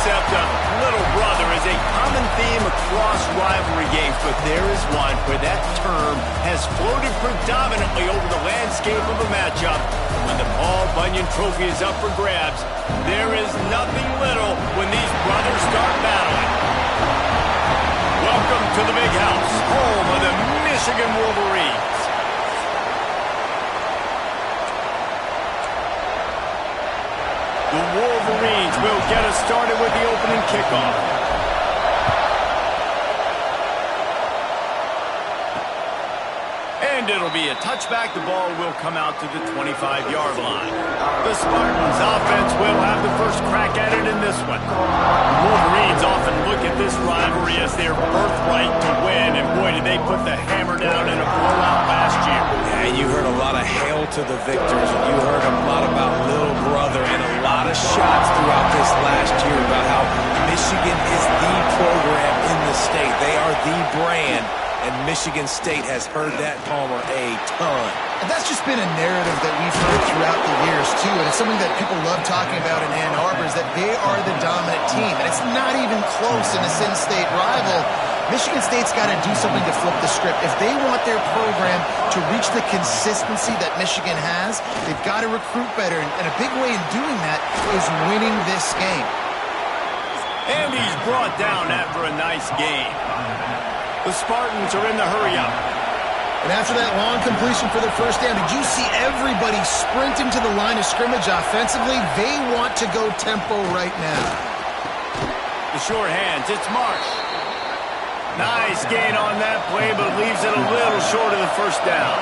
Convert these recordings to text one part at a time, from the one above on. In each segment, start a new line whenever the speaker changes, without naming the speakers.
concept of little brother is a common theme across rivalry games, but there is one where that term has floated predominantly over the landscape of a matchup. When the Paul Bunyan Trophy is up for grabs, there is nothing little when these brothers start battling. Welcome to the Big House, home of the Michigan Wolverines. The Wolverines will get us started with the opening kickoff. And it'll be a touchback. The ball will come out to the 25-yard line. The Spartans offense will have the first crack at it in this one. The Wolverines often look at this rivalry as their birthright to win, and boy, did they put the hammer down in a blowout last year.
Yeah, you heard a lot of hail to the victors, and you heard a lot about little brother and a lot of shots throughout this last year about how Michigan is the program in the state. They are the brand. And Michigan State has heard that, Palmer, a ton.
And that's just been a narrative that we've heard throughout the years, too. And it's something that people love talking about in Ann Arbor is that they are the dominant team. And it's not even close in a Sin-State rival. Michigan State's got to do something to flip the script. If they want their program to reach the consistency that Michigan has, they've got to recruit better. And a big way in doing that is winning this game.
And he's brought down after a nice game. The Spartans are in the hurry-up.
And after that long completion for the first down, did you see everybody sprinting to the line of scrimmage offensively? They want to go tempo right now.
The short hands, it's Marsh. Nice gain on that play, but leaves it a little short of the first down.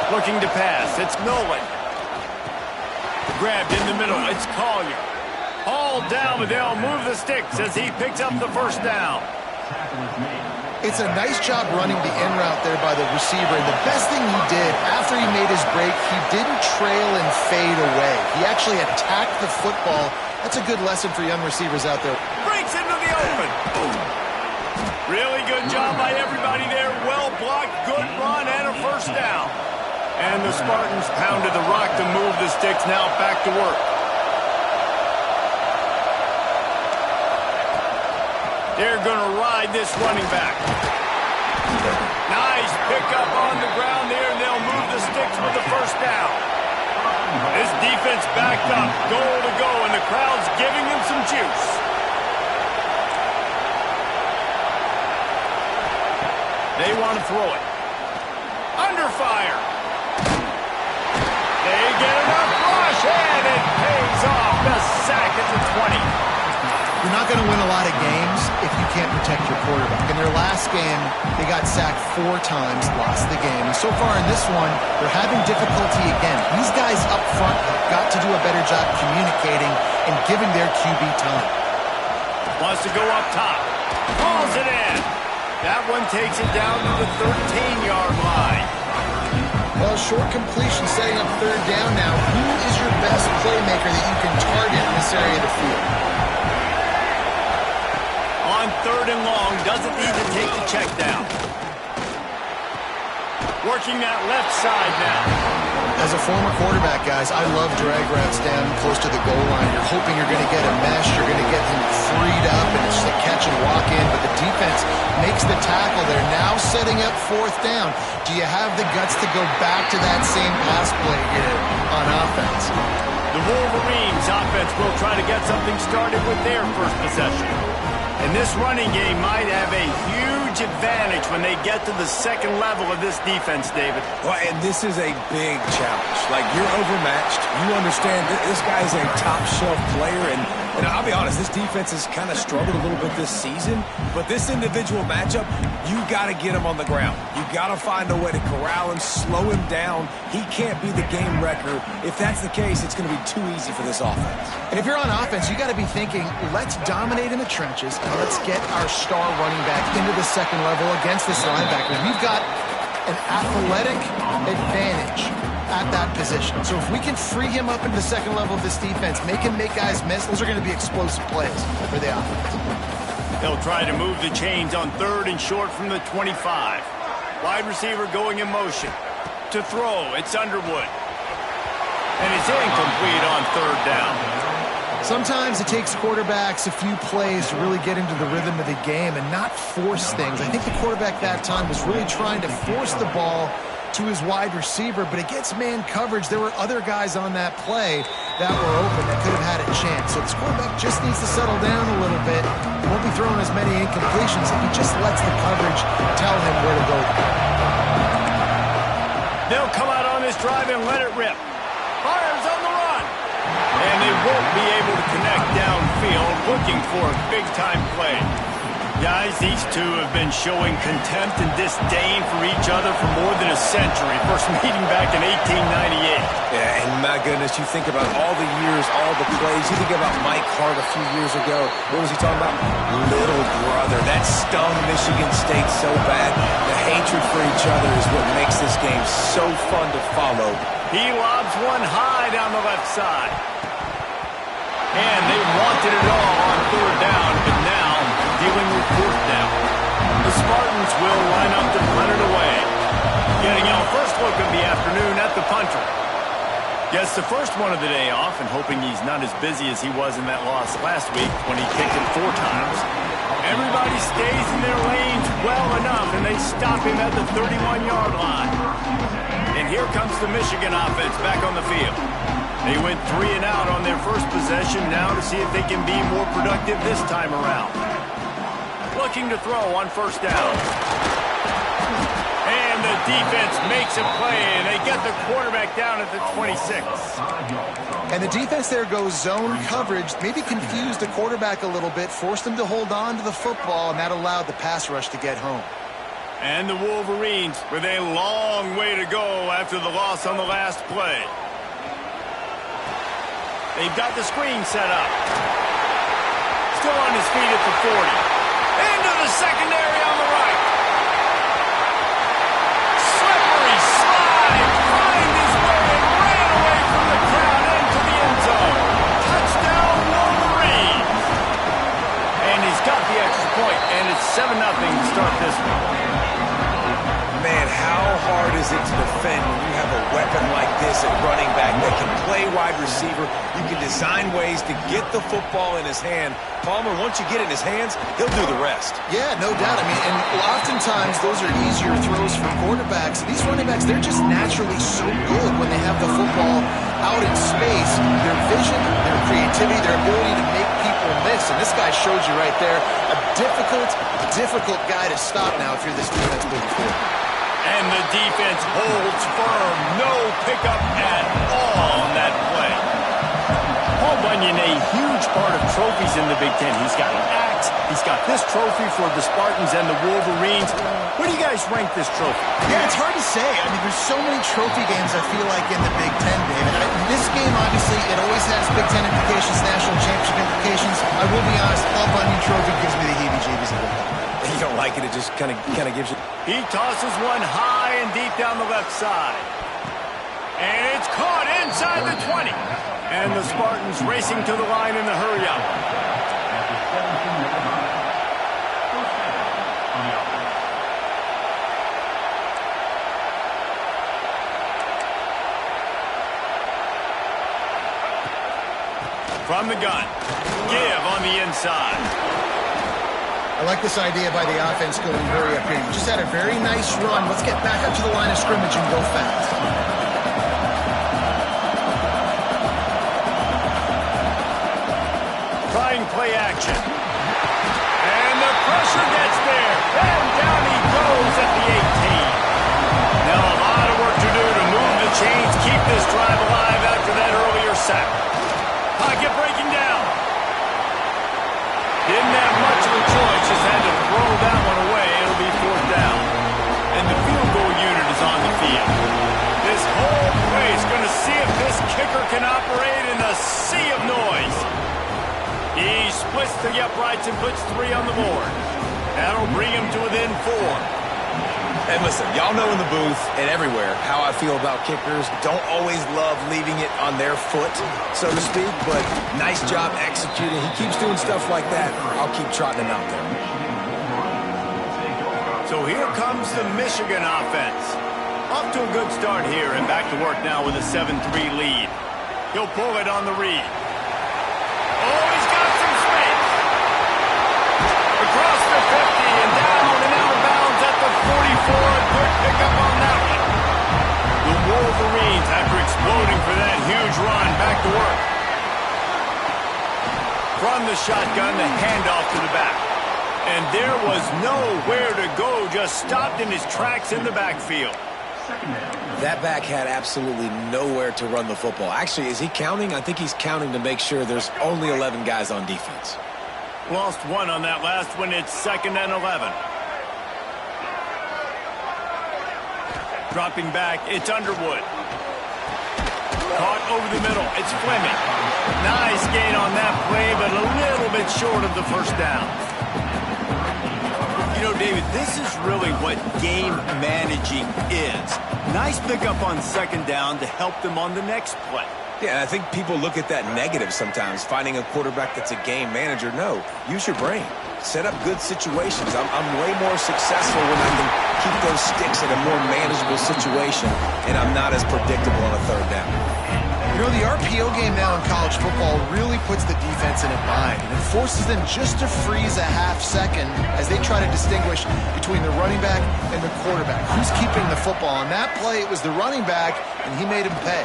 Looking to pass, it's Nolan. Grabbed in the middle, it's Collier. Hauled down, but they'll move the sticks as he picks up the first down.
It's a nice job running the in route there by the receiver. And the best thing he did after he made his break, he didn't trail and fade away. He actually attacked the football. That's a good lesson for young receivers out there.
Breaks into the open. Really good job by everybody there. Well blocked, good run, and a first down. And the Spartans pounded the rock to move the sticks. Now back to work. They're going to ride this running back. Nice pickup on the ground there, and they'll move the sticks with the first down. This defense backed up, goal to go, and the crowd's giving them some juice. They want to throw it. Under fire. They get enough rush, and it pays off. The sack at the 20.
You're not going to win a lot of games if you can't protect your quarterback. In their last game, they got sacked 4 times, lost the game. And so far in this one, they're having difficulty again. These guys up front have got to do a better job communicating and giving their QB time.
Wants to go up top. Calls it in. That one takes it down to the 13-yard line.
Well, short completion setting up third down now. Who is your best playmaker that you can target in this area of the field?
On third and long, doesn't need to take the check down. Working that left side now.
As a former quarterback, guys, I love drag routes down close to the goal line. You're hoping you're going to get a mesh, you're going to get him freed up, and it's just a catch and walk in, but the defense makes the tackle. They're now setting up fourth down. Do you have the guts to go back to that same pass play here on offense?
The Wolverines offense will try to get something started with their first possession. And this running game might have a huge advantage when they get to the second level of this defense, David.
Well, and this is a big challenge. Like, you're overmatched. You understand this guy's a top-shelf player, and I'll be honest, this defense has kind of struggled a little bit this season, but this individual matchup, you got to get him on the ground. You got to find a way to corral him, slow him down. He can't be the game wrecker. If that's the case, it's going to be too easy for this offense.
And if you're on offense, you got to be thinking, let's dominate in the trenches, and let's get our star running back into the second level against this linebacker. We've got an athletic advantage at that position. So if we can free him up into the second level of this defense, make him make guys miss, those are going to be explosive plays for the offense.
They'll try to move the chains on third and short from the 25. Wide receiver going in motion. to throw. It's Underwood. And it's incomplete on third down.
Sometimes it takes quarterbacks a few plays to really get into the rhythm of the game and not force things. I think the quarterback that time was really trying to force the ball to his wide receiver, but against man coverage, there were other guys on that play that were open that could have had a chance. So this quarterback just needs to settle down a little bit. He won't be throwing as many incompletions if he just lets the coverage tell him where to go.
They'll come out on this drive and let it rip. Fires on the run. And they won't be able to connect downfield, looking for a big-time play. Guys, these two have been showing contempt and disdain for each other for more than a century. First meeting back in 1898.
Yeah, and my goodness, you think about all the years, all the plays. You think about Mike Hart a few years ago. What was he talking about? Little brother. That stung Michigan State so bad. The hatred for each other is what makes this game so fun to follow.
He lobs one high down the left side. And they wanted it all on third down, but now dealing with fourth down. The Spartans will line up to punt it away. Getting our first look of the afternoon at the punter. Gets the first one of the day off and hoping he's not as busy as he was in that loss last week when he kicked it 4 times. Everybody stays in their lanes well enough, and they stop him at the 31-yard line. And here comes the Michigan offense back on the field. They went 3 and out on their first possession, now to see if they can be more productive this time around. Looking to throw on first down. And the defense makes a play, and they get the quarterback down at the 26.
And the defense there goes zone coverage, maybe confused the quarterback a little bit, forced him to hold on to the football, and that allowed the pass rush to get home.
And the Wolverines with a long way to go after the loss on the last play. They've got the screen set up. Still on his feet at the 40. Into the secondary on the right. Slippery slide. Find his way and ran away from the crowd into the end zone. Touchdown Wolverines. And he's got the extra point, and it's 7-0 to start this one.
Man, how hard is it to defend when you have a weapon like this at running back that can play wide receiver? You can design ways to get the football in his hand. Palmer, once you get it in his hands, he'll do the rest.
Yeah, no doubt. I mean, and oftentimes those are easier throws for quarterbacks. These running backs, they're just naturally so good when they have the football out in space. Their vision, their creativity, their ability to make people miss. And this guy showed you right there, a difficult guy to stop now if you're this defense moving forward.
And the defense holds firm. No pickup at all on that play. Paul Bunyan, a huge part of trophies in the Big Ten. He's got an axe. He's got this trophy for the Spartans and the Wolverines. Where do you guys rank this trophy?
Yeah, it's hard to say. I mean, there's so many trophy games, I feel like, in the Big Ten, David. This game, obviously, it always has Big Ten implications, national championship implications. I will be honest, Paul Bunyan trophy gives me the heebie-jeebies a little bit.
You don't like it, it just kind of gives you...
He tosses one high and deep down the left side. And it's caught inside the 20. And the Spartans racing to the line in the hurry-up. From the gun. Give on the inside.
I like this idea by the offense going hurry up here. You just had a very nice run. Let's get back up to the line of scrimmage and go fast.
Trying play action. And the pressure gets there. And down he goes at the 18. Now a lot of work to do to move the chains, keep this drive alive after that earlier sack. Pocket breaking down. Didn't have much of a choice, just had to throw that one away. It'll be 4th down. And the field goal unit is on the field. This whole play is going to see if this kicker can operate in a sea of noise. He splits the uprights and puts 3 on the board. That'll bring him to within 4.
And listen, y'all know in the booth and everywhere how I feel about kickers. Don't always love leaving it on their foot, so to speak, but nice job executing. He keeps doing stuff like that. I'll keep trotting him out there.
So here comes the Michigan offense. Off to a good start here and back to work now with a 7-3 lead. He'll pull it on the read. Oh, he's got some space. Across the 50 and down and out of bounds at the 44. A good pickup on that one. The Wolverines, after exploding for that huge run, back to work. From the shotgun, the handoff to the back. And there was nowhere to go, just stopped in his tracks in the backfield.
That back had absolutely nowhere to run the football. Actually, is he counting? I think he's counting to make sure there's only 11 guys on defense.
Lost one on that last one. It's 2nd and 11. Dropping back, it's Underwood. Caught over the middle. It's Fleming. Nice gain on that play, but a little bit short of the first down. You know, David, this is really what game managing is. Nice pickup on 2nd down to help them on the next play.
Yeah, I think people look at that negative sometimes, finding a quarterback that's a game manager. No, use your brain. Set up good situations. I'm way more successful when I can keep those sticks in a more manageable situation, and I'm not as predictable on a 3rd down.
You know, the RPO game now in college football really puts the defense in a bind, and it forces them just to freeze a half second as they try to distinguish between the running back and the quarterback. Who's keeping the football? On that play, it was the running back, and he made him pay.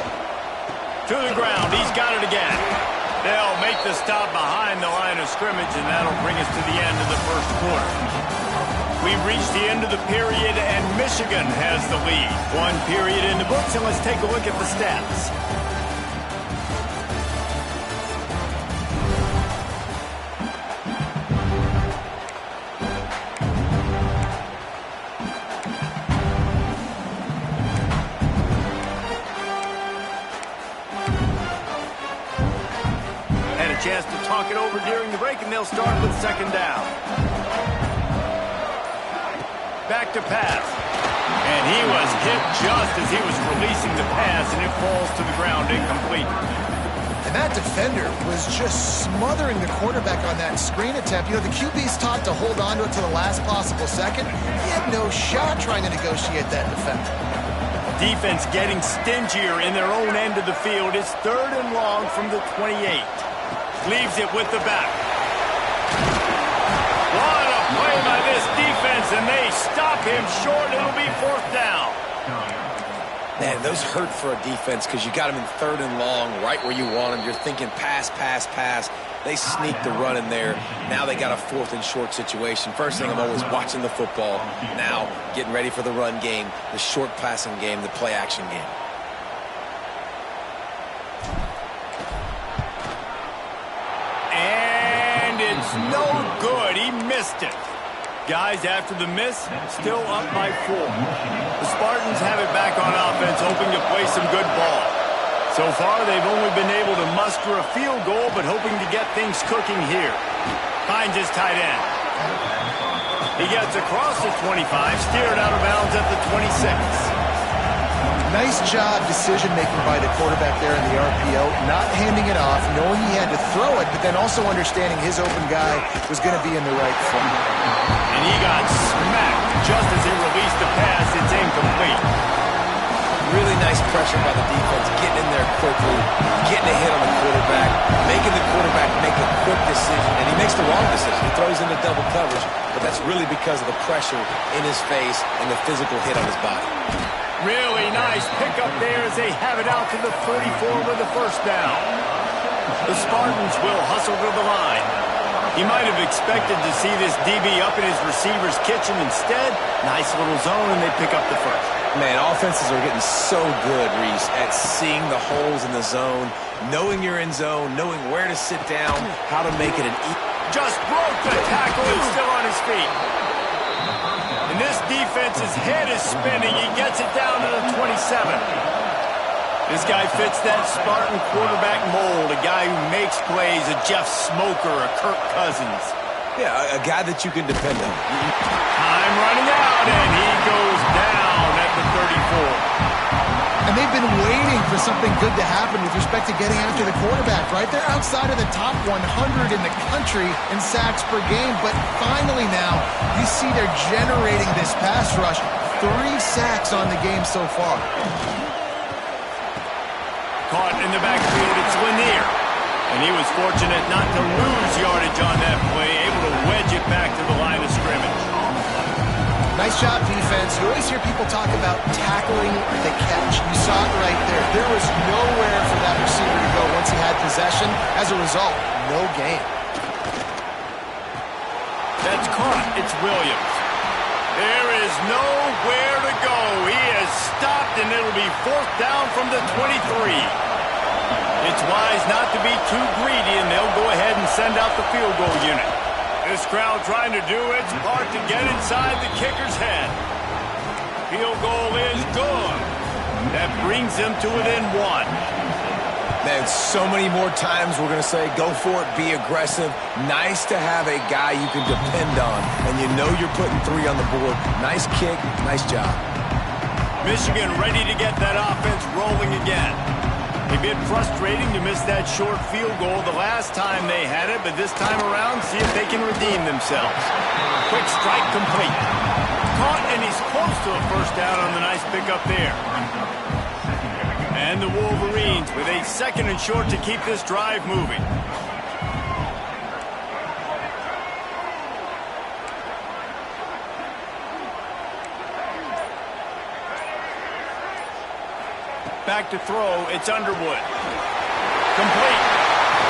To the ground, he's got it again. They'll make the stop behind the line of scrimmage, and that'll bring us to the end of the first quarter. We've reached the end of the period, and Michigan has the lead. 1 period in the books, and let's take a look at the stats. Chance to talk it over during the break, and they'll start with 2nd down. Back to pass. And he was hit just as he was releasing the pass, and it falls to the ground incomplete.
And that defender was just smothering the quarterback on that screen attempt. You know, the QB's taught to hold on to it to the last possible second. He had no shot trying to negotiate that defender.
Defense getting stingier in their own end of the field. It's 3rd and long from the 28. Leaves it with the back. What a play by this defense, and they stop him short. It'll be 4th down.
Man, those hurt for a defense because you got him in 3rd and long, right where you want him. You're thinking pass, pass, pass. They sneak the run in there. Now they got a 4th and short situation. First thing, I'm always watching the football. Now getting ready for the run game, the short passing game, the play action game.
No good. He missed it. Guys, after the miss, still up by 4. The Spartans have it back on offense, hoping to play some good ball. So far, they've only been able to muster a field goal, but hoping to get things cooking here. Finds his tight end. He gets across the 25, steered out of bounds at the 26.
Nice job decision-making by the quarterback there in the RPO, not handing it off, knowing he had to throw it, but then also understanding his open guy was going to be in the right front.
And he got smacked just as he released the pass. It's incomplete.
Really nice pressure by the defense, getting in there quickly, getting a hit on the quarterback, making the quarterback make a quick decision, and he makes the wrong decision. He throws into double coverage, but that's really because of the pressure in his face and the physical hit on his body.
Really nice pickup there as they have it out to the 44 with the 1st down. The Spartans will hustle to the line. He might have expected to see this DB up in his receiver's kitchen. Instead, nice little zone, and they pick up the 1st.
Man, offenses are getting so good, Reese, at seeing the holes in the zone, knowing you're in zone, knowing where to sit down, how to make it an
just broke the tackle and still on his feet. And this defense's head is spinning. He gets it down to the 27. This guy fits that Spartan quarterback mold, a guy who makes plays, a Jeff Smoker, a Kirk Cousins.
Yeah, a guy that you can depend on.
Time running out, and he goes down at the 34.
And they've been waiting for something good to happen with respect to getting after the quarterback, right? They're outside of the top 100 in the country in sacks per game, but finally now, you see they're generating this pass rush. 3 sacks on the game so far.
Caught in the backfield, it's Lanier. And he was fortunate not to lose yardage on that play, able to wedge it back to the line of scrimmage.
Nice job, defense. You always hear people talk about tackling the catch. You saw it right there. There was nowhere for that receiver to go once he had possession. As a result, no gain.
That's caught. It's Williams. There is nowhere to go. He has stopped, and it'll be 4th down from the 23. It's wise not to be too greedy, and they'll go ahead and send out the field goal unit. This crowd trying to do its part to get inside the kicker's head. Field goal is good. That brings them to within 1.
Man, so many more times we're going to say, go for it, be aggressive. Nice to have a guy you can depend on, and you know you're putting 3 on the board. Nice kick, nice job.
Michigan ready to get that offense rolling again. A bit frustrating to miss that short field goal the last time they had it, but this time around, see if they can redeem themselves. Quick strike complete. Caught, and he's close to a 1st down on the nice pickup there. And the Wolverines with a 2nd and short to keep this drive moving. Back to throw, it's Underwood. Complete.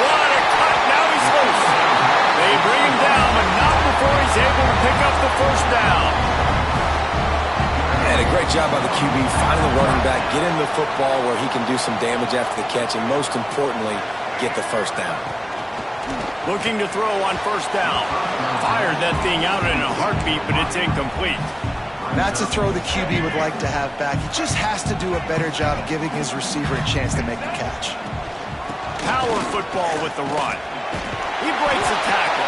What a cut, now he's loose. They bring him down, but not before he's able to pick up the 1st down.
And a great job by the QB, finding the running back, get him the football where he can do some damage after the catch, and most importantly, get the 1st down.
Looking to throw on 1st down. Fired that thing out in a heartbeat, but it's incomplete.
That's a throw the QB would like to have back. He just has to do a better job giving his receiver a chance to make the catch.
Power football with the run. He breaks a tackle.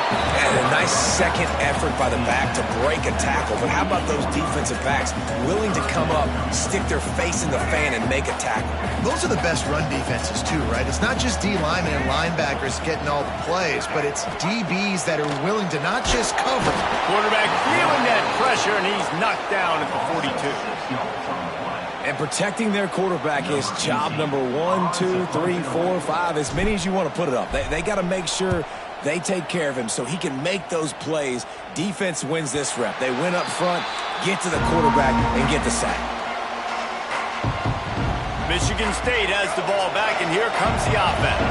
And a nice 2nd effort by the back to break a tackle. But how about those defensive backs willing to come up, stick their face in the fan, and make a tackle?
Those are the best run defenses, too, right? It's not just D linemen and linebackers getting all the plays, but it's DBs that are willing to not just cover.
Quarterback feeling that pressure, and he's knocked down at the 42.
And protecting their quarterback is job number 1, 2, 3, 4, 5, as many as you want to put it up. They got to make sure they take care of him so he can make those plays. Defense wins this rep. They win up front, get to the quarterback, and get the sack.
Michigan State has the ball back, and here comes the offense.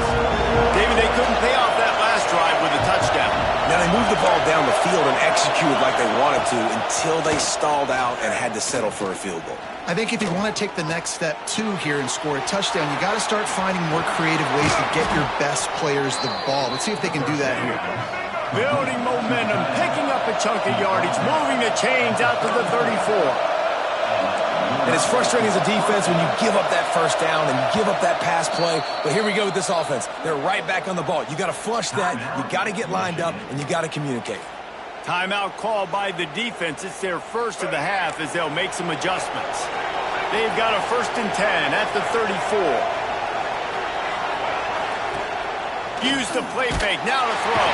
David, they couldn't pay off that last drive with a touchdown.
Now, they moved the ball down the field and executed like they wanted to until they stalled out and had to settle for a field goal.
I think if you want to take the next step, too, here and score a touchdown, you got to start finding more creative ways to get your best players the ball. Let's see if they can do that here.
Building momentum, picking up a chunk of yardage, moving the chains out to the 34.
And it's frustrating as a defense when you give up that 1st down and you give up that pass play. But here we go with this offense. They're right back on the ball. You got to flush that. You got to get lined up, and you got to communicate.
Timeout called by the defense. It's their 1st of the half as they'll make some adjustments. They've got a 1st and 10 at the 34. Use the play fake. Now to throw.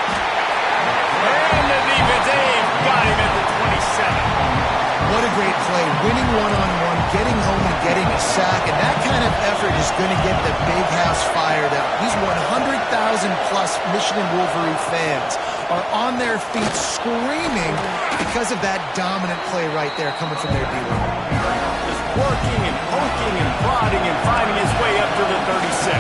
And the defense, they've got him at the 27.
What a great play. Winning one-on-one, getting home and getting a sack, and that kind of effort is going to get the big house fired up. These 100,000-plus Michigan Wolverine fans are on their feet screaming because of that dominant play right there coming from their D-line.
Just working and poking and prodding and finding his way up to the 36.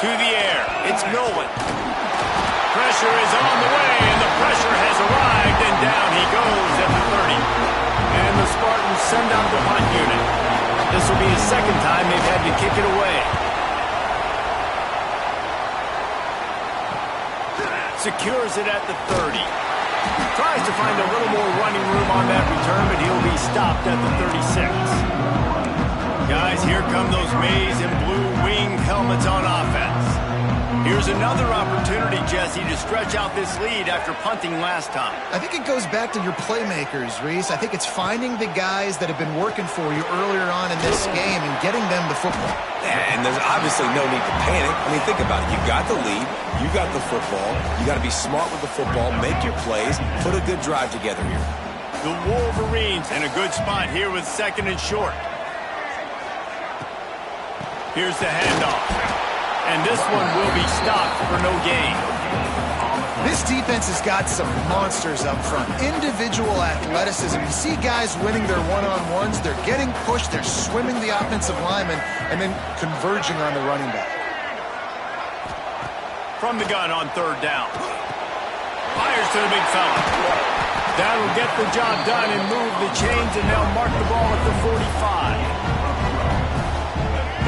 To the air, it's Nolan. Pressure is on the way, and the pressure has arrived, and down he goes at the 30. And the Spartans send out the punt unit. This will be the 2nd time they've had to kick it away. Secures it at the 30. Tries to find a little more running room on that return, but he'll be stopped at the 36. Guys, here come those maize and blue winged helmets on offense. Here's another opportunity, Jesse, to stretch out this lead after punting last time.
I think it goes back to your playmakers, Reese. I think it's finding the guys that have been working for you earlier on in this game and getting them the football.
Yeah, and there's obviously no need to panic. I mean, think about it. You got the lead. You got the football. You got to be smart with the football, make your plays, put a good drive together here.
The Wolverines in a good spot here with 2nd and short. Here's the handoff. And this one will be stopped for no gain.
This defense has got some monsters up front. Individual athleticism. You see guys winning their one-on-ones. They're getting pushed. They're swimming the offensive lineman and then converging on the running back.
From the gun on 3rd down. Fires to the big fella. That'll get the job done and move the chains, and they'll mark the ball at the 45.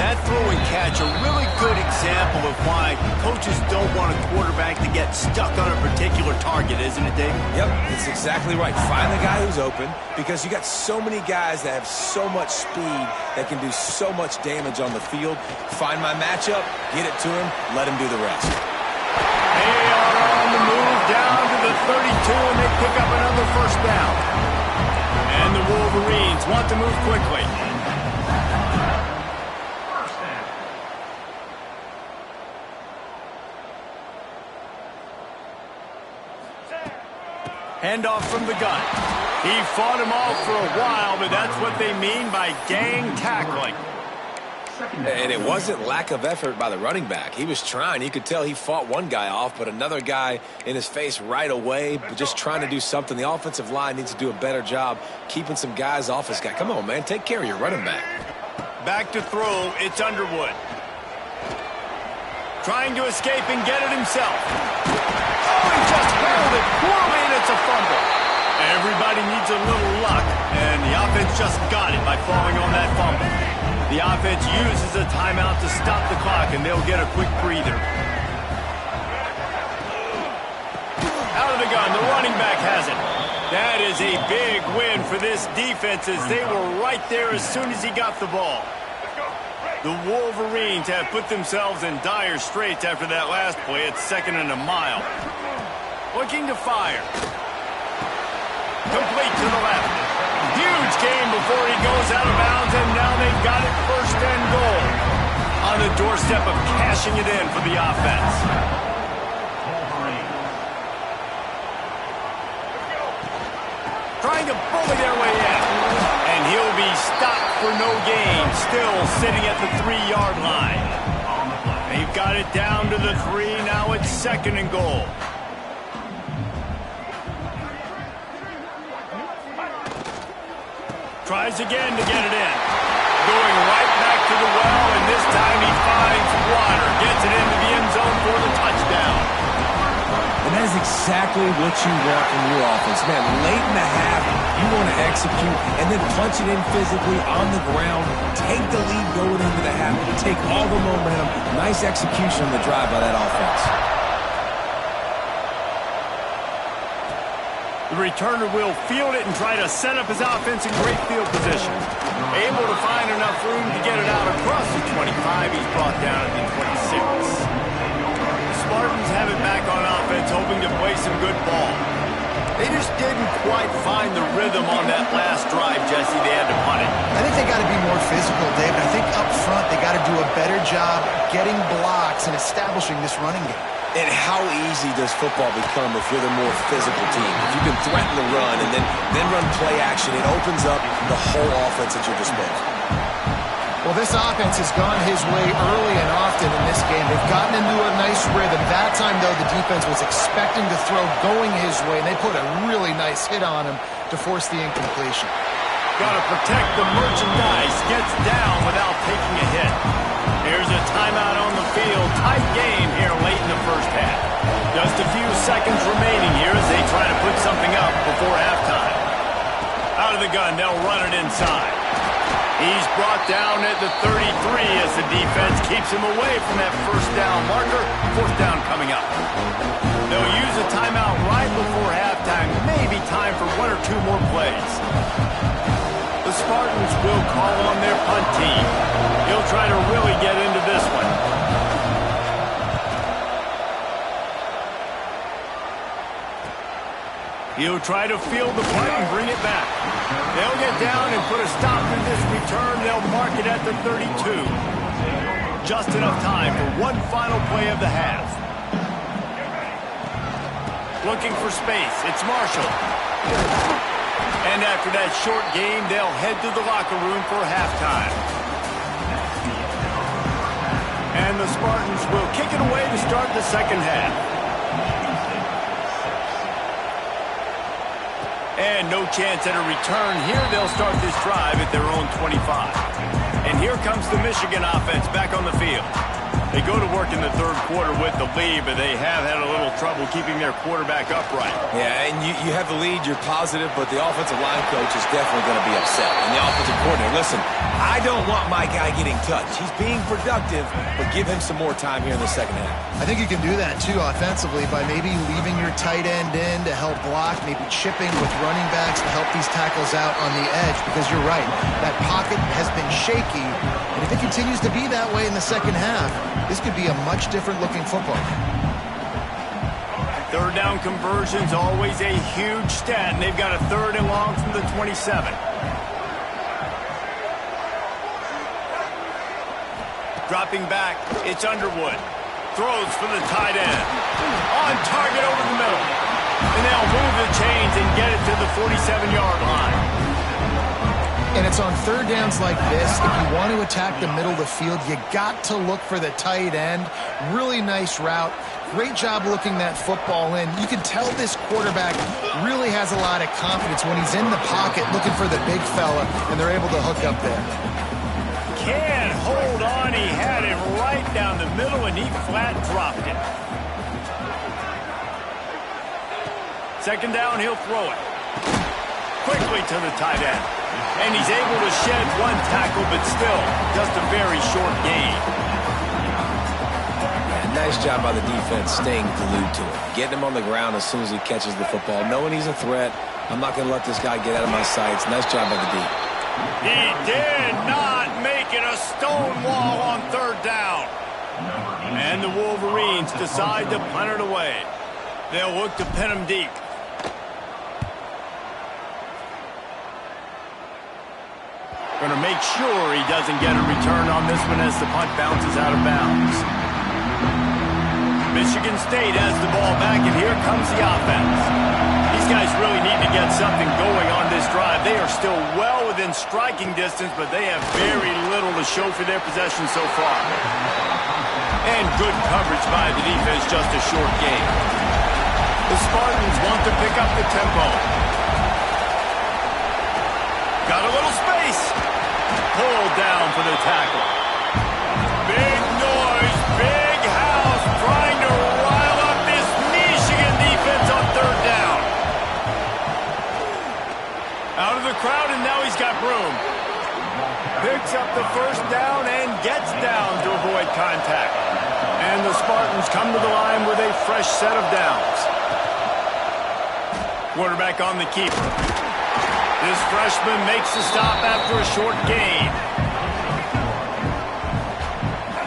That throw and catch, a really good example of why coaches don't want a quarterback to get stuck on a particular target, isn't it, Dave?
Yep, that's exactly right. Find the guy who's open, because you got so many guys that have so much speed that can do so much damage on the field. Find my matchup, get it to him, let him do the rest.
They are on the move down to the 32, and they pick up another 1st down. And the Wolverines want to move quickly. Handoff from the gun. He fought him off for a while, but that's what they mean by gang tackling.
And it wasn't lack of effort by the running back. He was trying. You could tell he fought one guy off, but another guy in his face right away, but just trying to do something. The offensive line needs to do a better job keeping some guys off his guy. Come on, man. Take care of your running back.
Back to throw. It's Underwood. Trying to escape and get it himself. Oh, he just held it poorly, and it's a fumble. Everybody needs a little luck, and the offense just got it by falling on that fumble. The offense uses a timeout to stop the clock, and they'll get a quick breather. Out of the gun, the running back has it. That is a big win for this defense, as they were right there as soon as he got the ball. The Wolverines have put themselves in dire straits after that last play. It's 2nd and a mile. Looking to fire. Complete to the left. Huge game before he goes out of bounds, and now they've got it 1st and goal. On the doorstep of cashing it in for the offense. Trying to bully their way in. And he'll be stopped for no gain, still sitting at the 3-yard line. They've got it down to the 3, now it's 2nd and goal. Tries again to get it in. Going right back to the well, and this time he finds water. Gets it into the end zone for the touchdown.
And that is exactly what you want from your offense. Man, late in the half, you want to execute and then punch it in physically on the ground. Take the lead going into the half. Take all the momentum. Nice execution on the drive by that offense.
The returner will field it and try to set up his offense in great field position. Able to find enough room to get it out across the 25. He's brought down at the 26. The Spartans have it back on offense, hoping to play some good ball. They just didn't quite find the rhythm on that last drive, Jesse. They had to punt it.
I think they got to be more physical, Dave. I think up front they got to do a better job getting blocks and establishing this running game.
And how easy does football become if you're the more physical team? If you can threaten the run and then run play action, it opens up the whole offense at your disposal.
Well, this offense has gone his way early and often in this game. They've gotten into a nice rhythm. That time, though, the defense was expecting to throw going his way, and they put a really nice hit on him to force the incompletion.
Got to protect the merchandise. Gets down without taking a hit. Here's a timeout on the field. Tight game here late in the first half. Just a few seconds remaining here as they try to put something up before halftime. Out of the gun, they'll run it inside. He's brought down at the 33 as the defense keeps him away from that 1st down marker. 4th down coming up. They'll use a timeout right before halftime. Maybe time for 1 or 2 more plays. The Spartans will call on their punt team. He'll try to really get into this one. He'll try to field the punt and bring it back. They'll get down and put a stop to this return. They'll mark it at the 32. Just enough time for one final play of the half. Looking for space. It's Marshall. And after that short game, they'll head to the locker room for halftime. And the Spartans will kick it away to start the second half. And no chance at a return here. They'll start this drive at their own 25. And here comes the Michigan offense back on the field. They go to work in the third quarter with the lead, but they have had a little trouble keeping their quarterback upright.
Yeah, and you have the lead, you're positive, but the offensive line coach is definitely going to be upset. And the offensive coordinator, listen, I don't want my guy getting touched. He's being productive, but give him some more time here in the second half.
I think you can do that, too, offensively, by maybe leaving your tight end in to help block, maybe chipping with running backs to help these tackles out on the edge, because you're right, that pocket has been shaky, and if it continues to be that way in the second half, this could be a much different-looking football.
Third down conversion's always a huge stat, and they've got a 3rd and long from the 27. Dropping back, it's Underwood. Throws for the tight end. On target over the middle. And they'll move the chains and get it to the 47-yard line.
And it's on third downs like this, if you want to attack the middle of the field, you got to look for the tight end. Really nice route. Great job looking that football in. You can tell this quarterback really has a lot of confidence when he's in the pocket looking for the big fella, and they're able to hook up there.
Can't hold on. He had it right down the middle, and he flat dropped it. Second down, he'll throw it. Quickly to the tight end. And he's able to shed one tackle, but still just a very short gain.
Yeah, nice job by the defense staying glued to it. Getting him on the ground as soon as he catches the football. Knowing he's a threat, I'm not going to let this guy get out of my sights. Nice job by the D.
He did not make it a stone wall on third down. And the Wolverines decide to punt it away. They'll look to pin him deep. Going to make sure he doesn't get a return on this one as the punt bounces out of bounds. Michigan State has the ball back, and here comes the offense. These guys really need to get something going on this drive. They are still well within striking distance, but they have very little to show for their possession so far. And good coverage by the defense, just a short gain. The Spartans want to pick up the tempo. Got a little space. Pulled down for the tackle. Big noise, big house, trying to rile up this Michigan defense on third down. Out of the crowd, and now he's got room. Picks up the first down and gets down to avoid contact. And the Spartans come to the line with a fresh set of downs. Quarterback on the keeper. This freshman makes the stop after a short gain.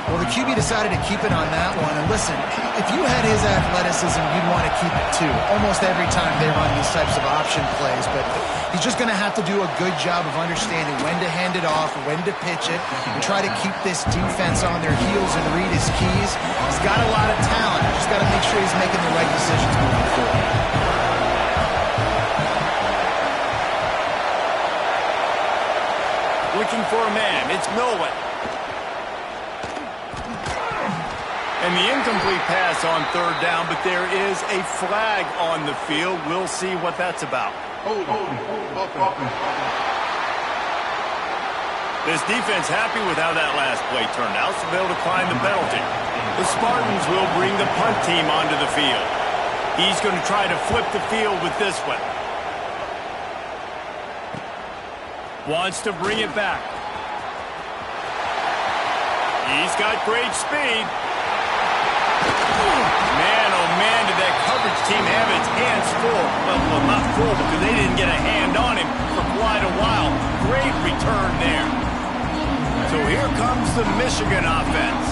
Well, the QB decided to keep it on that one. And listen, if you had his athleticism, you'd want to keep it too. Almost every time they run these types of option plays. But he's just going to have to do a good job of understanding when to hand it off, when to pitch it, and try to keep this defense on their heels and read his keys. He's got a lot of talent. Just got to make sure he's making the right decisions moving forward.
Looking for a man. It's Milwin. And the incomplete pass on third down, but there is a flag on the field. We'll see what that's about. This defense happy with how that last play turned out, so they'll decline the penalty. The Spartans will bring the punt team onto the field. He's going to try to flip the field with this one. Wants to bring it back. He's got great speed. Man, oh man, did that coverage team have its hands full. Well, not full because they didn't get a hand on him for quite a while. Great return there. So here comes the Michigan offense.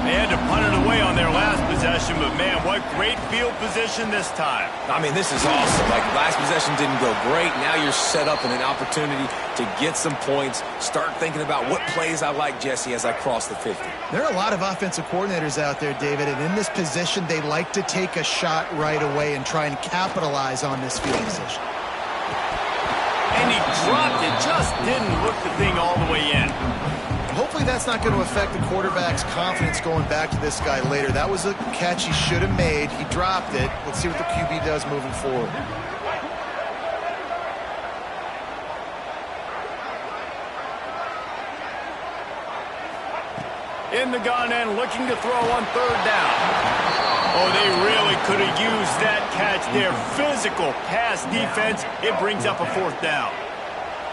They had to punt it away on their last possession, but man, what great field position this time.
I mean, this is awesome. Like, last possession didn't go great. Now you're set up in an opportunity to get some points. Start thinking about what plays I like, Jesse, as I cross the 50.
There are a lot of offensive coordinators out there, David, and in this position, they like to take a shot right away and try and capitalize on this field position.
And he dropped it, just didn't look the thing all the way in.
Hopefully that's not going to affect the quarterback's confidence going back to this guy later. That was a catch he should have made. He dropped it. Let's see what the QB does moving forward.
In the gun and looking to throw on third down. Oh, they really could have used that catch there. Physical pass defense. It brings up a fourth down.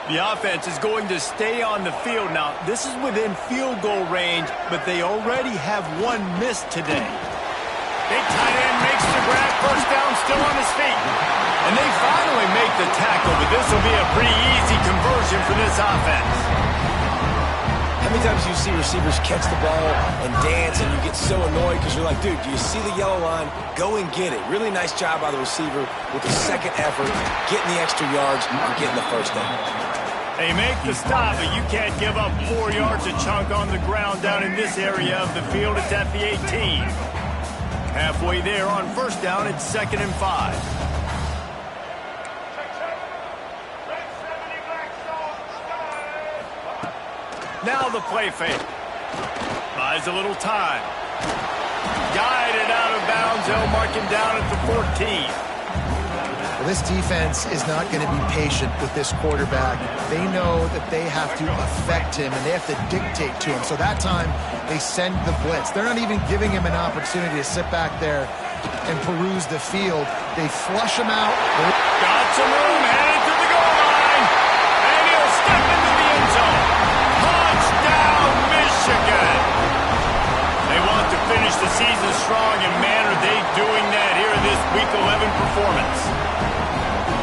The offense is going to stay on the field now. This is within field goal range, but they already have one miss today. Big tight end makes the grab. First down, still on his feet. And they finally make the tackle, but this will be a pretty easy conversion for this offense.
How many times do you see receivers catch the ball and dance and you get so annoyed because you're like, dude, do you see the yellow line? Go and get it. Really nice job by the receiver with the second effort, getting the extra yards and getting the first down.
They make the stop, but you can't give up 4 yards a chunk on the ground down in this area of the field. It's at the 18. Halfway there on first down, it's 2nd and 5. Now the play fake. Buys a little time. Guided out of bounds. They'll mark him down at the 14.
Well, this defense is not going to be patient with this quarterback. They know that they have to affect him, and they have to dictate to him. So that time, they send the blitz. They're not even giving him an opportunity to sit back there and peruse the field. They flush him out.
Got some room, headed to the goal line. And he'll step into the end zone. Touchdown, Michigan. They want to finish the season strong, and man, are they doing that here in this Week 11 performance.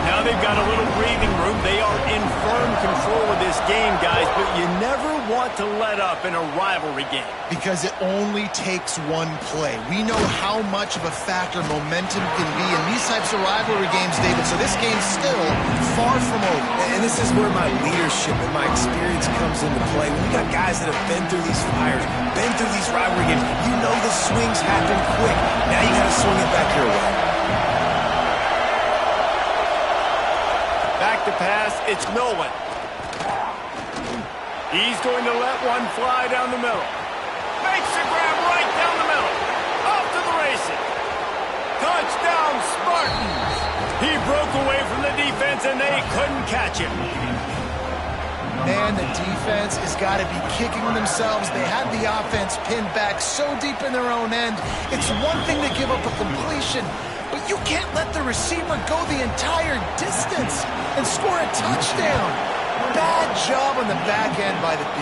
Now they've got a little breathing room. They are in firm control of this game, guys, but you never want to let up in a rivalry game.
Because it only takes one play. We know how much of a factor momentum can be in these types of rivalry games, David, so this game's still far from over.
And this is where my leadership and my experience comes into play. When you got guys that have been through these fires, been through these rivalry games, you know the swings happen quick. Now you got to swing it back your way.
Back to pass, it's Nolan. He's going to let one fly down the middle. Makes the grab right down the middle. Off to the races. Touchdown, Spartans. He broke away from the defense, and they couldn't catch him.
Man, the defense has got to be kicking themselves. They had the offense pinned back so deep in their own end. It's one thing to give up a completion, but you can't let the receiver go the entire distance and score a touchdown. Bad job on the back end by the D.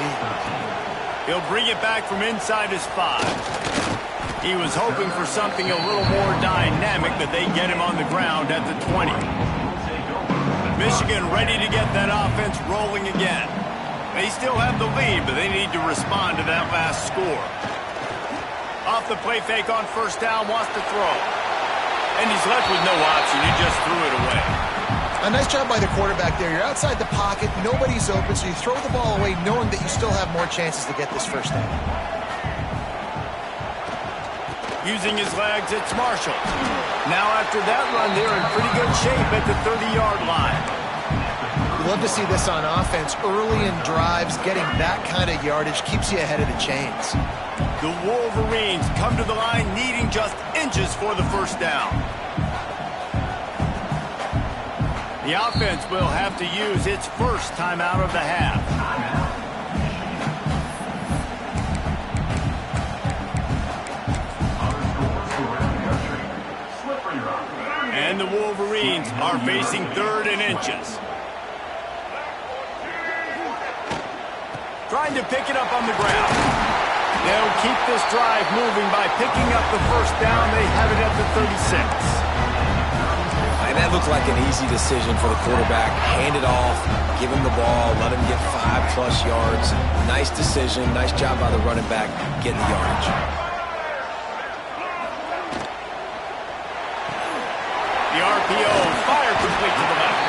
He'll bring it back from inside his 5. He was hoping for something a little more dynamic, but they get him on the ground at the 20. Michigan ready to get that offense rolling again. They still have the lead, but they need to respond to that last score. Off the play fake on first down, wants to throw. And he's left with no option. He just threw it away.
A nice job by the quarterback there. You're outside the pocket, nobody's open, so you throw the ball away knowing that you still have more chances to get this first down.
Using his legs, it's Marshall. Now after that run, they're in pretty good shape at the 30-yard line.
You love to see this on offense. Early in drives, getting that kind of yardage keeps you ahead of the chains.
The Wolverines come to the line needing just inches for the first down. The offense will have to use its first timeout of the half. And the Wolverines are facing 3rd and inches. Trying to pick it up on the ground. They'll keep this drive moving by picking up the first down. They have it at the 36.
And that looked like an easy decision for the quarterback. Hand it off, give him the ball, let him get 5+ yards. Nice decision, nice job by the running back getting the yardage.
RPO, fire complete to the left.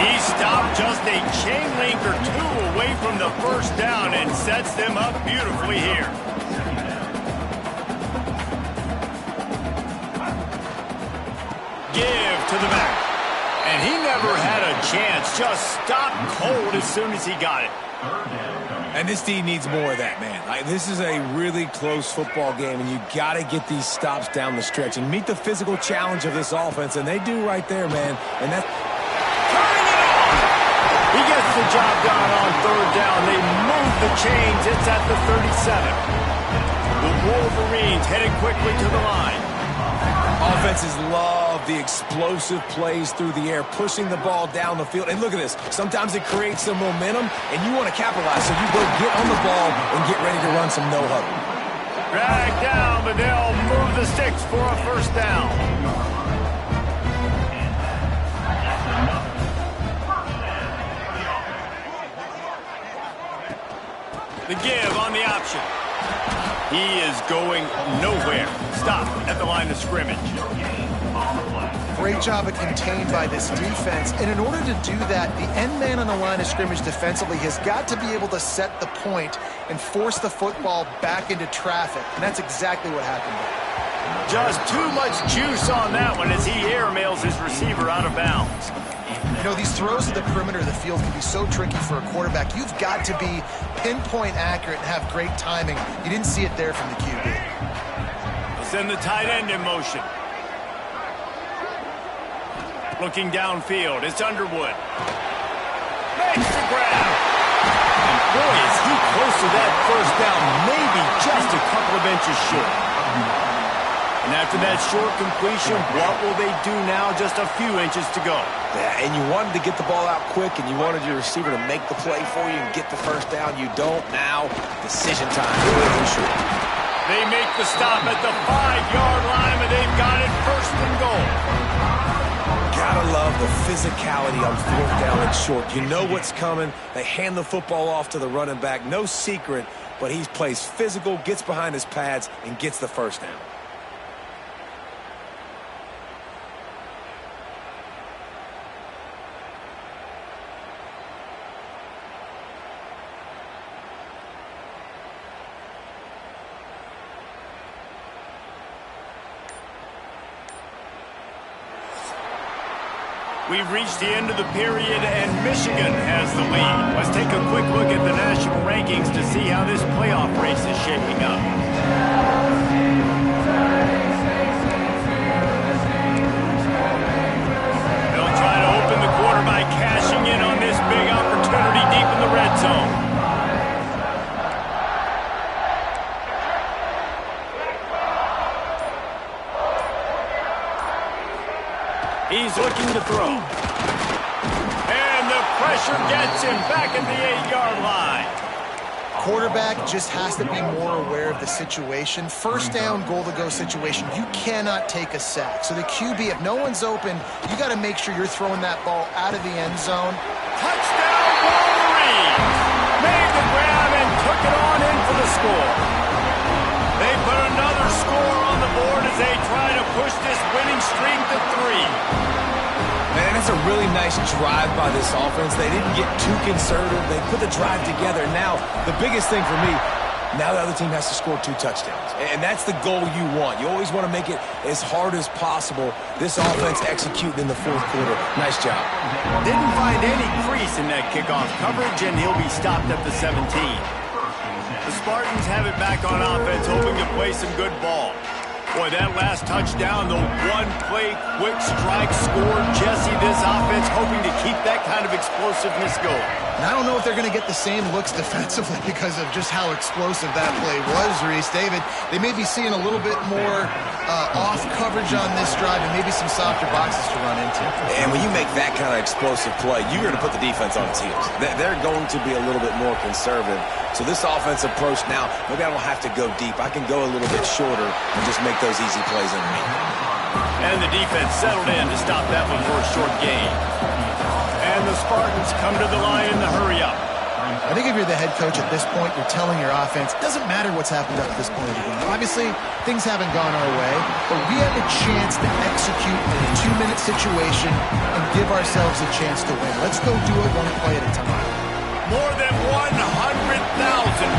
He stopped just a chain link or two away from the first down and sets them up beautifully here. Give to the back. And he never had a chance. Just stopped cold as soon as he got it.
And this D needs more of that, man. This is a really close football game, and you got to get these stops down the stretch and meet the physical challenge of this offense, and they do right there, man. And that's
turning it on. He gets the job done on third down. They move the chains. It's at the 37. The Wolverines headed quickly to the line.
Offenses love the explosive plays through the air, pushing the ball down the field. And look at this. Sometimes it creates some momentum, and you want to capitalize. So you go get on the ball and get ready to run some no-huddle.
Drag down, but they'll move the sticks for a first down. The give on the option. He is going nowhere. Stop at the line of scrimmage.
Great job of contained by this defense. And in order to do that, the end man on the line of scrimmage defensively has got to be able to set the point and force the football back into traffic. And that's exactly what happened there.
Just too much juice on that one as he airmails his receiver out of bounds.
You know, these throws to the perimeter of the field can be so tricky for a quarterback. You've got to be pinpoint accurate and have great timing. You didn't see it there from the QB.
Send the tight end in motion. Looking downfield, it's Underwood. Makes the grab. And boy, is he close to that first down, maybe just a couple of inches short. And after that short completion, what will they do now? Just a few inches to go.
Yeah, and you wanted to get the ball out quick, and you wanted your receiver to make the play for you and get the first down. You don't now. Decision time. Sure.
They make the stop at the 5-yard line, and they've got it first and goal.
Gotta love the physicality on fourth down and short. You know what's coming. They hand the football off to the running back. No secret, but he plays physical, gets behind his pads, and gets the first down.
We've reached the end of the period, and Michigan has the lead. Let's take a quick look at the national rankings to see how this playoff race is shaping up. They'll try to open the quarter by cashing in on this big opportunity deep in the red zone. He's looking to throw. And the pressure gets him back at the 8-yard line.
Quarterback just has to be more aware of the situation. First down, goal-to-go situation. You cannot take a sack. So the QB, if no one's open, you got to make sure you're throwing that ball out of the end zone.
Touchdown, Wolverines! Made the grab and took it on in for the score. They put another score on the board as they try to push this winning streak to 3.
Man, that's a really nice drive by this offense. They didn't get too conservative. They put the drive together. Now, the biggest thing for me, now the other team has to score 2 touchdowns. And that's the goal you want. You always want to make it as hard as possible. This offense executing in the fourth quarter. Nice job.
Didn't find any crease in that kickoff coverage, and he'll be stopped at the 17. The Spartans have it back on offense, hoping to play some good ball. Boy, that last touchdown, the one-play quick strike scored. Jesse, this offense hoping to keep that kind of explosiveness going.
And I don't know if they're going to get the same looks defensively because of just how explosive that play was, Reese. David, they may be seeing a little bit more off coverage on this drive and maybe some softer boxes to run into.
And when you make that kind of explosive play, you're going to put the defense on its heels. They're going to be a little bit more conservative. So this offense approach now, maybe I don't have to go deep. I can go a little bit shorter and just make those easy plays underneath.
And the defense settled in to stop that one for a short gain. And the Spartans come to the line in the hurry-up.
I think if you're the head coach at this point, you're telling your offense, it doesn't matter what's happened up to this point of the game. Obviously, things haven't gone our way, but we have a chance to execute in a 2-minute situation and give ourselves a chance to win. Let's go do it one play at a time.
More than 100,000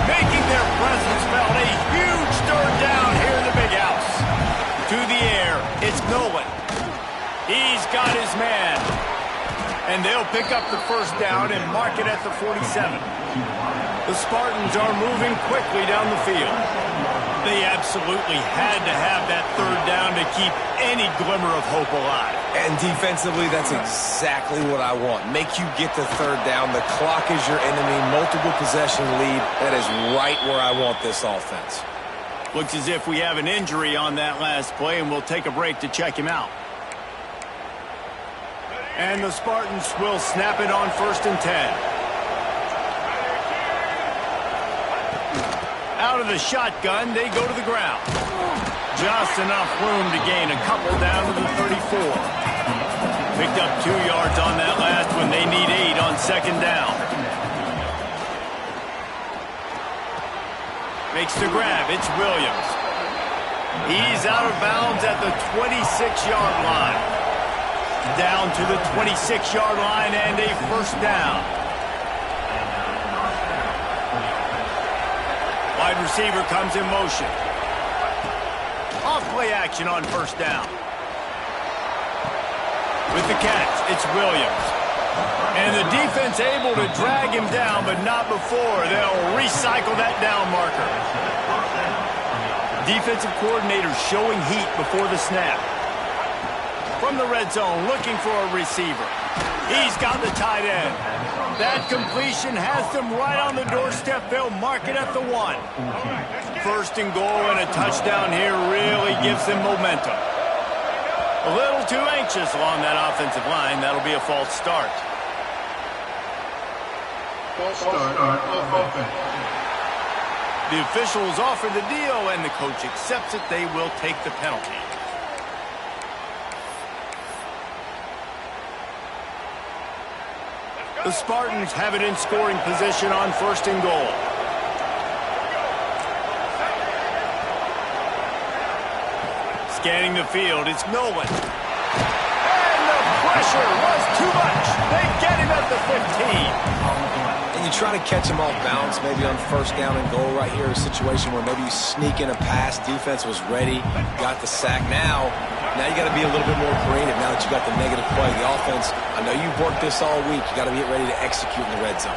making their presence felt. A huge third down here in the big house. To the air, it's Nolan. He's got his man. And they'll pick up the first down and mark it at the 47. The Spartans are moving quickly down the field. They absolutely had to have that third down to keep any glimmer of hope alive.
And defensively, that's exactly what I want. Make you get the third down. The clock is your enemy. Multiple possession lead. That is right where I want this offense.
Looks as if we have an injury on that last play, and we'll take a break to check him out. And the Spartans will snap it on 1st and 10. Out of the shotgun, they go to the ground. Just enough room to gain a couple down to the 34. Picked up 2 yards on that last one. They need 8 on 2nd down. Makes the grab. It's Williams. He's out of bounds at the 26-yard line. Down to the 26-yard line and a first down. Wide receiver comes in motion. Off play action on 1st down. With the catch, it's Williams. And the defense able to drag him down, but not before. They'll recycle that down marker. Defensive coordinator showing heat before the snap. From the red zone, looking for a receiver. He's got the tight end. That completion has them right on the doorstep. They'll mark it at the 1. 1st and goal, and a touchdown here really gives them momentum. A little too anxious along that offensive line. That'll be a false start.
False start on offense.
The officials offer the deal, and the coach accepts it. They will take the penalty. The Spartans have it in scoring position on 1st and goal. Scanning the field, it's Nolan. And the pressure was too much. They get him at the 15.
And you try to catch him off balance, maybe on 1st down and goal right here, a situation where maybe you sneak in a pass. Defense was ready, got the sack. Now you got to be a little bit more creative now that you got the negative play. The offense, I know you've worked this all week. You got to get ready to execute in the red zone.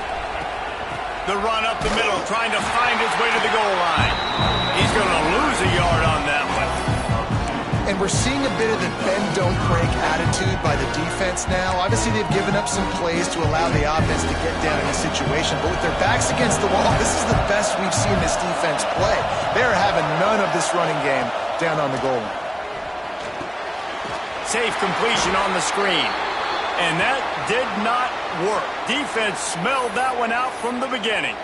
The run up the middle, trying to find his way to the goal line. He's going to lose a yard on that one.
And we're seeing a bit of the bend-don't-break attitude by the defense now. Obviously, they've given up some plays to allow the offense to get down in a situation. But with their backs against the wall, this is the best we've seen this defense play. They're having none of this running game down on the goal line.
Safe completion on the screen. And that did not work. Defense smelled that one out from the beginning.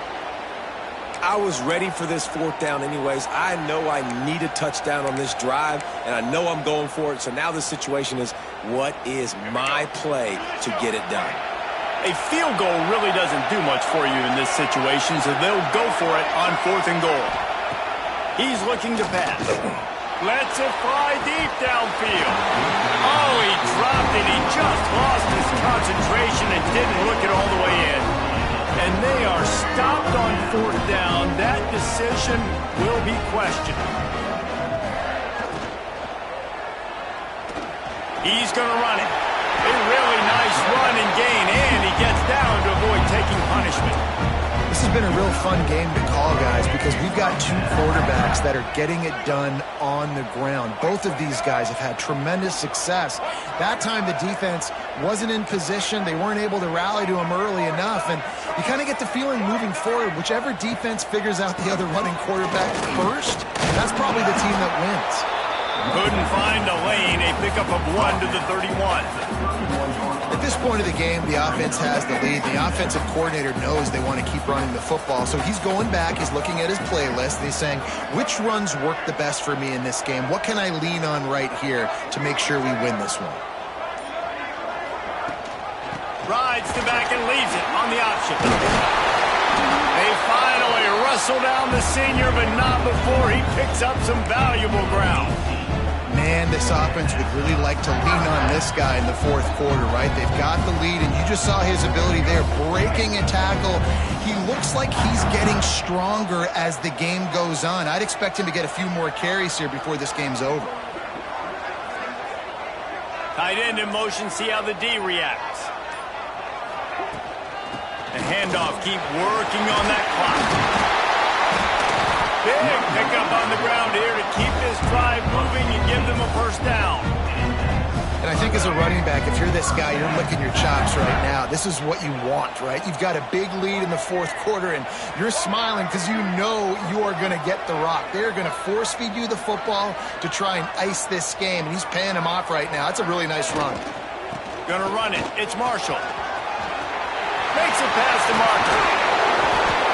I was ready for this 4th down anyways. I know I need a touchdown on this drive, and I know I'm going for it. So now the situation is, what is my play to get it done?
A field goal really doesn't do much for you in this situation, so they'll go for it on 4th and goal. He's looking to pass. Lets it fly deep downfield. Oh, he dropped it. He just lost his concentration and didn't look it all the way in. And they are stopped on 4th down. That decision will be questioned. He's going to run it. A really nice run and gain, and he gets down to avoid taking punishment.
This has been a real fun game to call, guys, because we've got 2 quarterbacks that are getting it done on the ground. Both of these guys have had tremendous success. That time the defense wasn't in position. They weren't able to rally to him early enough, and you kind of get the feeling moving forward, whichever defense figures out the other running quarterback first, that's probably the team that wins.
Couldn't find a lane. A pickup of 1 to the 31.
At this point of the game, the offense has the lead. The offensive coordinator knows they want to keep running the football, so he's going back, he's looking at his playlist, and he's saying, which runs work the best for me in this game? What can I lean on right here to make sure we win this one?
Rides the back and leaves it on the option. They finally wrestle down the senior, but not before he picks up some valuable ground.
Man, this offense would really like to lean on this guy in the fourth quarter, right? They've got the lead, and you just saw his ability there, breaking a tackle. He looks like he's getting stronger as the game goes on. I'd expect him to get a few more carries here before this game's over.
Tight end in motion, see how the D reacts. The handoff, keep working on that clock. Big pickup on the ground here to keep this drive moving and give them a first down.
And I think as a running back, if you're this guy, you're licking your chops right now. This is what you want, right? You've got a big lead in the fourth quarter, and you're smiling because you know you are going to get the rock. They're going to force feed you the football to try and ice this game, and he's paying him off right now. That's a really nice run.
Gonna run it. It's Marshall. Makes a pass to Marshall.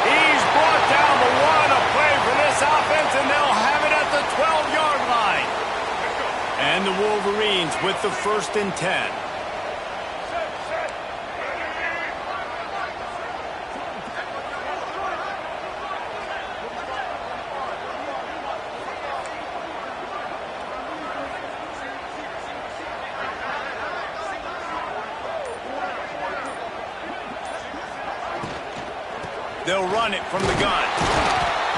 He's brought down, but what a play for this offense, and they'll have it at the 12-yard line. And the Wolverines with the 1st and 10. They'll run it from the gun.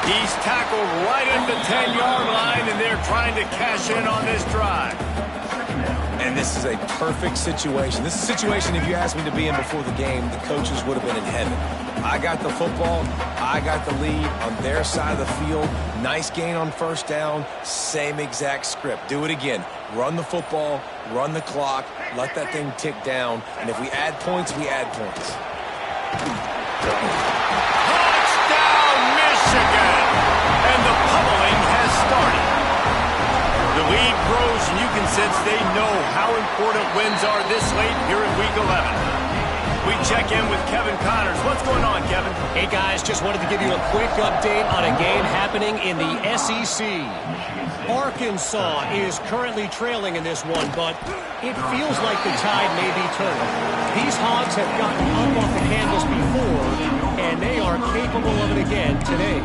He's tackled right at the 10-yard line, and they're trying to cash in on this drive.
And this is a perfect situation. This is a situation, if you asked me to be in before the game, the coaches would have been in heaven. I got the football. I got the lead on their side of the field. Nice gain on first down. Same exact script. Do it again. Run the football, run the clock, let that thing tick down. And if we add points, we add points.
Michigan, and the pummeling has started. The lead grows, and you can sense they know how important wins are this late here in Week 11. We check in with Kevin Connors. What's going on, Kevin?
Hey, guys, just wanted to give you a quick update on a game happening in the SEC. Arkansas is currently trailing in this one, but it feels like the tide may be turning. These Hogs have gotten up off the canvas before, and they are capable of it again today.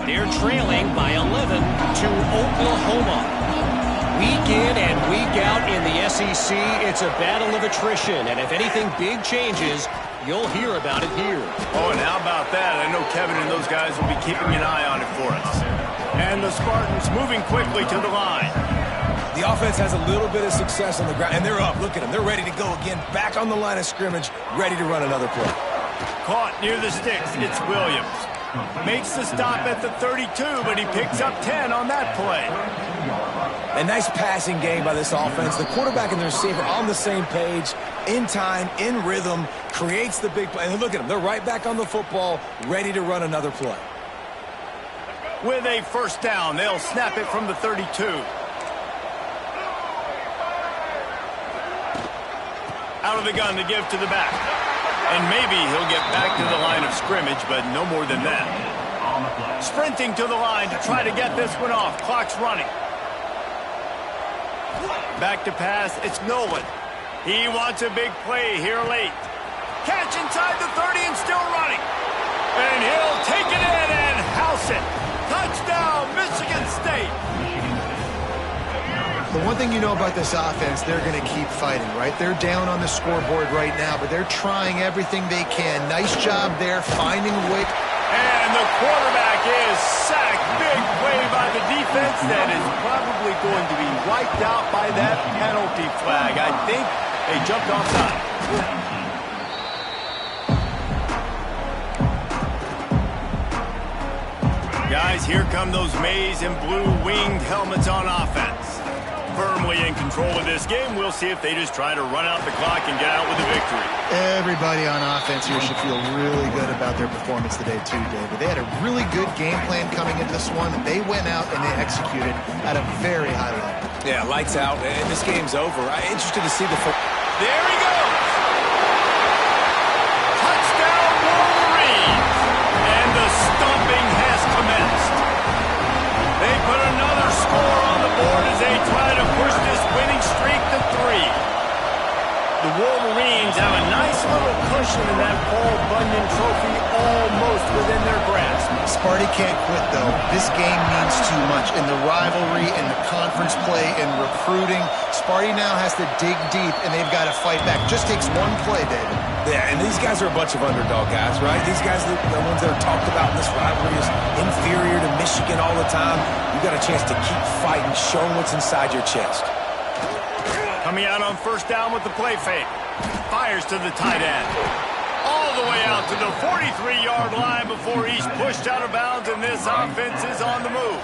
They're trailing by 11 to Oklahoma. Week in and week out in the SEC, it's a battle of attrition, and if anything big changes, you'll hear about it here.
Oh, and how about that? I know Kevin and those guys will be keeping an eye on it for us. And the Spartans moving quickly to the line.
The offense has a little bit of success on the ground, and they're up. Look at them. They're ready to go again. Back on the line of scrimmage, ready to run another play.
Caught near the sticks. It's Williams. Makes the stop at the 32, but he picks up 10 on that play.
A nice passing game by this offense. The quarterback and the receiver on the same page, in time, in rhythm, creates the big play. And look at them. They're right back on the football, ready to run another play.
With a first down, they'll snap it from the 32. Out of the gun to give to the back. And maybe he'll get back to the line of scrimmage, but no more than that. Sprinting to the line to try to get this one off. Clock's running. Back to pass. It's Nolan. He wants a big play here late. Catch inside the 30 and still running. And he'll take it in and house it. Touchdown, Michigan State.
The one thing you know about this offense, they're going to keep fighting, right? They're down on the scoreboard right now, but they're trying everything they can. Nice job there, finding a way.
And the quarterback is sacked. Big play by the defense that is probably going to be wiped out by that penalty flag. I think they jumped offside. Guys, here come those maize and blue winged helmets on offense. Firmly in control of this game. We'll see if they just try to run out the clock and get out with a victory.
Everybody on offense here should feel really good about their performance today too, David. They had a really good game plan coming into this one. They went out and they executed at a very high level.
Yeah, lights out, and this game's over. I'm interested to see the...
There he goes! Touchdown, Wolverines! And the stomping has commenced. They put another score on the board as they try to push this winning streak to 3. The Wolverines have a nice little cushion in that Paul Bunyan Trophy all
Sparty can't quit, though. This game means too much. In the rivalry, in the conference play, in recruiting, Sparty now has to dig deep, and they've got to fight back. Just takes one play, David.
Yeah, and these guys are a bunch of underdog guys, right? These guys are the ones that are talked about in this rivalry as inferior to Michigan all the time. You got a chance to keep fighting, showing what's inside your chest.
Coming out on first down with the play fake. Fires to the tight end. All the way out to the 43-yard line before he's pushed out of bounds, and this offense is on the move.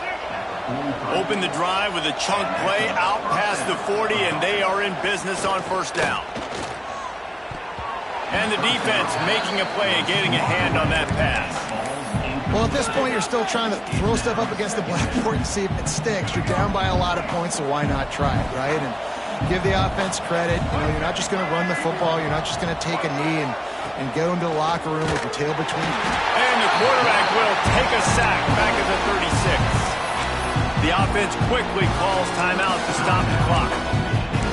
Open the drive with a chunk play out past the 40, and they are in business on first down. And the defense making a play and getting a hand on that pass.
Well, at this point, you're still trying to throw stuff up against the blackboard and see if it sticks. You're down by a lot of points, so why not try it, right? And give the offense credit. You know, you're not just going to run the football. You're not just going to take a knee and go into the locker room with your tail between you.
And the quarterback will take a sack back at the 36. The offense quickly calls timeout to stop the clock.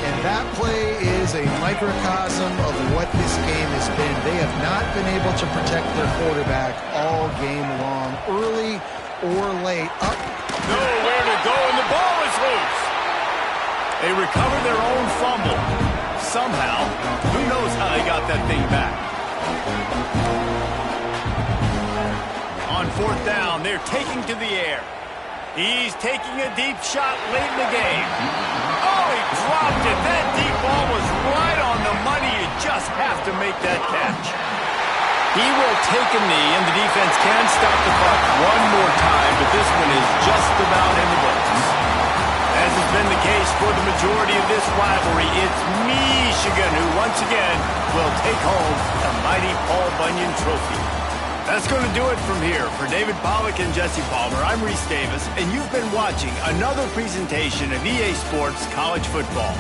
And that play is a microcosm of what this game has been. They have not been able to protect their quarterback all game long, early or late. Up.
Nowhere to go, and the ball is loose. They recover their own fumble. Somehow, who knows how they got that thing back. On fourth down, they're taking to the air. He's taking a deep shot late in the game. Oh, he dropped it. That deep ball was right on the money. You just have to make that catch. He will take a knee, and the defense can stop the clock one more time, but this one is just about in the books. As has been the case for the majority of this rivalry, it's Michigan who once again will take home the mighty Paul Bunyan Trophy. That's going to do it from here. For David Pollack and Jesse Palmer, I'm Reese Davis, and you've been watching another presentation of EA Sports College Football.